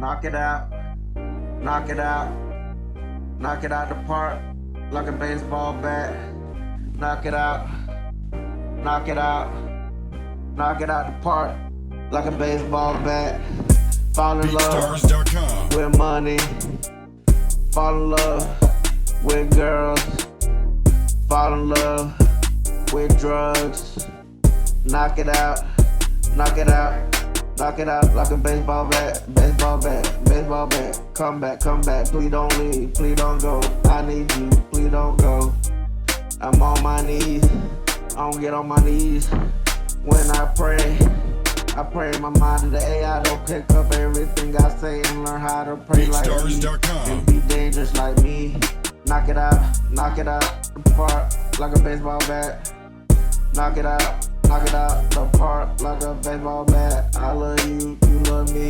Knock it out, knock it out, knock it out the park like a baseball bat. Knock it out, knock it out, knock it out the park like a baseball bat. Fall in love with money, fall in love with girls, fall in love with drugs. Knock it out, knock it out, knock it out like a baseball bat, baseball bat, baseball bat. Come back, please don't leave, please don't go. I need you, please don't go. I'm on my knees, I don't get on my knees when I pray. I pray my mind to the AI, don't pick up everything I say and learn how to pray like me and be dangerous like me. Knock it out the park like a baseball bat. Knock it out the park like a baseball bat. I love you, you love me.